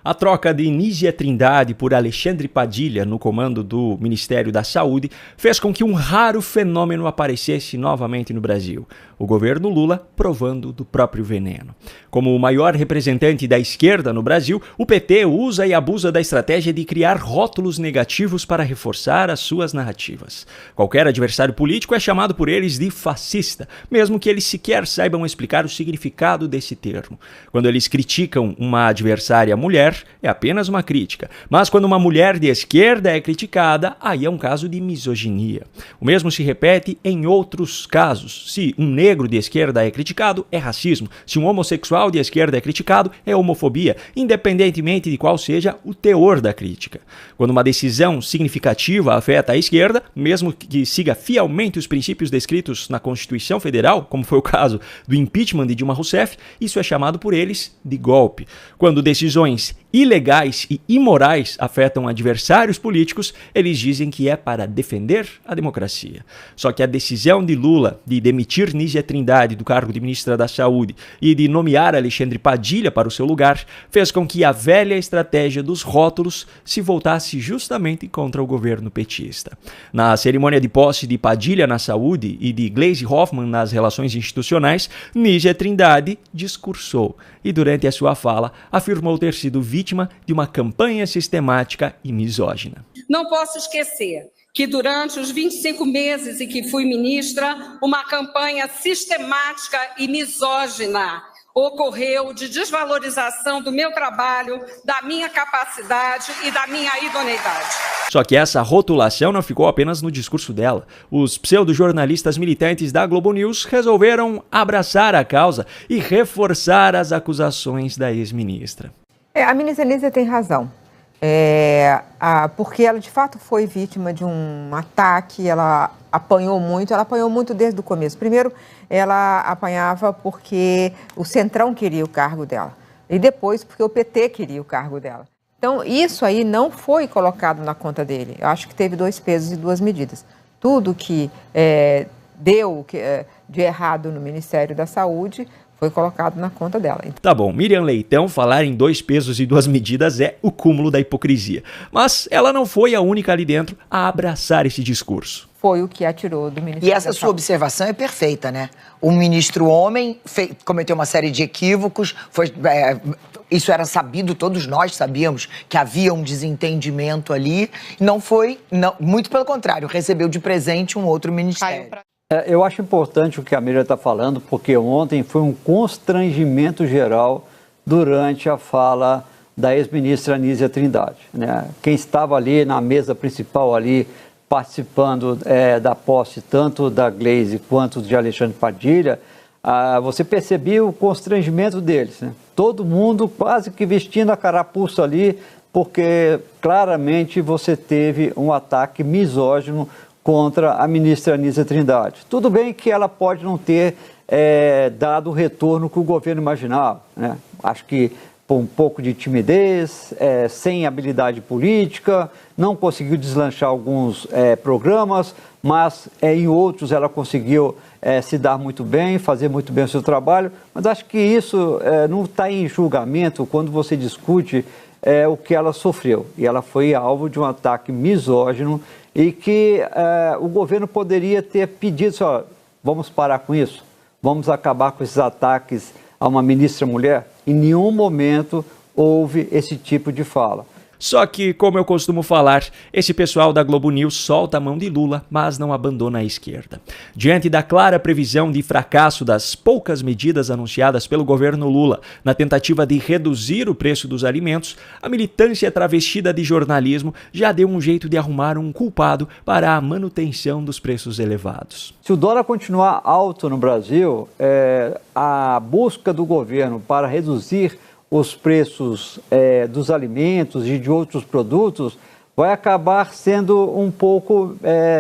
A troca de Nízia Trindade por Alexandre Padilha no comando do Ministério da Saúde fez com que um raro fenômeno aparecesse novamente no Brasil: o governo Lula provando do próprio veneno. Como o maior representante da esquerda no Brasil, o PT usa e abusa da estratégia de criar rótulos negativos para reforçar as suas narrativas. Qualquer adversário político é chamado por eles de fascista, mesmo que eles sequer saibam explicar o significado desse termo. Quando eles criticam uma adversária mulher, é apenas uma crítica. Mas quando uma mulher de esquerda é criticada, aí é um caso de misoginia. O mesmo se repete em outros casos. Se um negro de esquerda é criticado, é racismo. Se um homossexual de esquerda é criticado, é homofobia, independentemente de qual seja o teor da crítica. Quando uma decisão significativa afeta a esquerda, mesmo que siga fielmente os princípios descritos na Constituição Federal, como foi o caso do impeachment de Dilma Rousseff, isso é chamado por eles de golpe. Quando decisões ilegais e imorais afetam adversários políticos, eles dizem que é para defender a democracia. Só que a decisão de Lula de demitir Nízia Trindade do cargo de ministra da Saúde e de nomear Alexandre Padilha para o seu lugar fez com que a velha estratégia dos rótulos se voltasse justamente contra o governo petista. Na cerimônia de posse de Padilha na saúde e de Gleisi Hoffmann nas relações institucionais, Nízia Trindade discursou e, durante a sua fala, afirmou ter sido vítima de uma campanha sistemática e misógina. Não posso esquecer que durante os 25 meses em que fui ministra, uma campanha sistemática e misógina ocorreu de desvalorização do meu trabalho, da minha capacidade e da minha idoneidade. Só que essa rotulação não ficou apenas no discurso dela. Os pseudojornalistas militantes da Globo News resolveram abraçar a causa e reforçar as acusações da ex-ministra. A ministra Nízia tem razão. Porque ela de fato foi vítima de um ataque, ela apanhou muito desde o começo. Primeiro, ela apanhava porque o Centrão queria o cargo dela, e depois porque o PT queria o cargo dela. Então, isso aí não foi colocado na conta dele. Eu acho que teve 2 pesos e 2 medidas. Tudo que deu de errado no Ministério da Saúde foi colocado na conta dela. Tá bom, Miriam Leitão falar em 2 pesos e 2 medidas é o cúmulo da hipocrisia. Mas ela não foi a única ali dentro a abraçar esse discurso. Foi o que atirou do Ministério. E essa sua observação é perfeita, né? O ministro homem cometeu uma série de equívocos, isso era sabido, todos nós sabíamos que havia um desentendimento ali. Muito pelo contrário, recebeu de presente um outro ministério. Eu acho importante o que a Miriam está falando, porque ontem foi um constrangimento geral durante a fala da ex-ministra Nízia Trindade, né? Quem estava ali na mesa principal ali, participando da posse tanto da Gleisi quanto de Alexandre Padilha, você percebia o constrangimento deles, né? Todo mundo quase que vestindo a carapuça ali, porque claramente você teve um ataque misógino contra a ministra Nízia Trindade. Tudo bem que ela pode não ter dado o retorno que o governo imaginava, né? Acho que por um pouco de timidez, sem habilidade política, não conseguiu deslanchar alguns programas, mas em outros ela conseguiu se dar muito bem, fazer muito bem o seu trabalho. Mas acho que isso não está em julgamento quando você discute o que ela sofreu. E ela foi alvo de um ataque misógino e que o governo poderia ter pedido, vamos parar com isso, vamos acabar com esses ataques a uma ministra mulher. Em nenhum momento houve esse tipo de fala. Só que, como eu costumo falar, esse pessoal da Globo News solta a mão de Lula, mas não abandona a esquerda. Diante da clara previsão de fracasso das poucas medidas anunciadas pelo governo Lula na tentativa de reduzir o preço dos alimentos, a militância travestida de jornalismo já deu um jeito de arrumar um culpado para a manutenção dos preços elevados. Se o dólar continuar alto no Brasil, a busca do governo para reduzir os preços dos alimentos e de outros produtos vai acabar sendo um pouco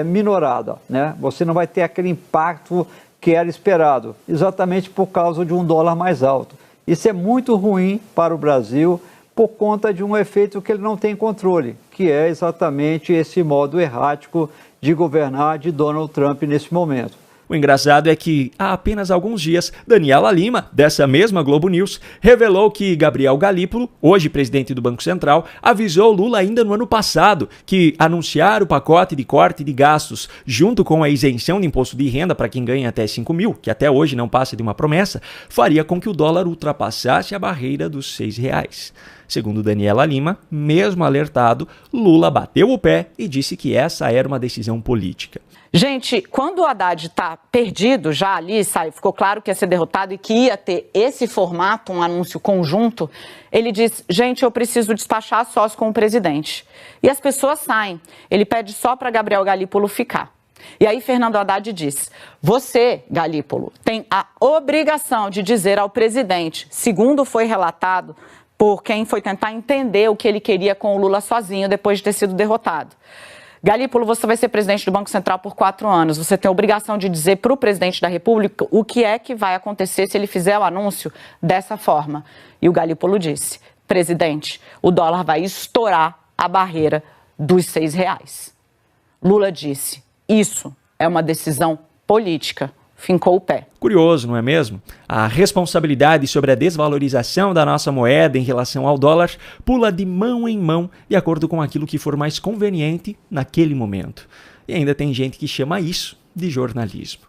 minorada, né? Você não vai ter aquele impacto que era esperado, exatamente por causa de um dólar mais alto. Isso é muito ruim para o Brasil por conta de um efeito que ele não tem controle, que é exatamente esse modo errático de governar de Donald Trump nesse momento. O engraçado é que, há apenas alguns dias, Daniela Lima, dessa mesma Globo News, revelou que Gabriel Galípolo, hoje presidente do Banco Central, avisou Lula ainda no ano passado que anunciar o pacote de corte de gastos junto com a isenção de imposto de renda para quem ganha até 5 mil, que até hoje não passa de uma promessa, faria com que o dólar ultrapassasse a barreira dos R$6. Segundo Daniela Lima, mesmo alertado, Lula bateu o pé e disse que essa era uma decisão política. Gente, quando o Haddad está perdido já ali, ficou claro que ia ser derrotado e que ia ter esse formato, um anúncio conjunto, ele diz, gente, eu preciso despachar sós com o presidente. E as pessoas saem. Ele pede só para Gabriel Galípolo ficar. E aí Fernando Haddad diz, você, Galípolo, tem a obrigação de dizer ao presidente, segundo foi relatado por quem foi tentar entender o que ele queria com o Lula sozinho depois de ter sido derrotado. Galípolo, você vai ser presidente do Banco Central por 4 anos. Você tem a obrigação de dizer para o presidente da República o que é que vai acontecer se ele fizer o anúncio dessa forma. E o Galípolo disse, presidente, o dólar vai estourar a barreira dos R$6. Lula disse, isso é uma decisão política. Fincou o pé. Curioso, não é mesmo? A responsabilidade sobre a desvalorização da nossa moeda em relação ao dólar pula de mão em mão de acordo com aquilo que for mais conveniente naquele momento. E ainda tem gente que chama isso de jornalismo.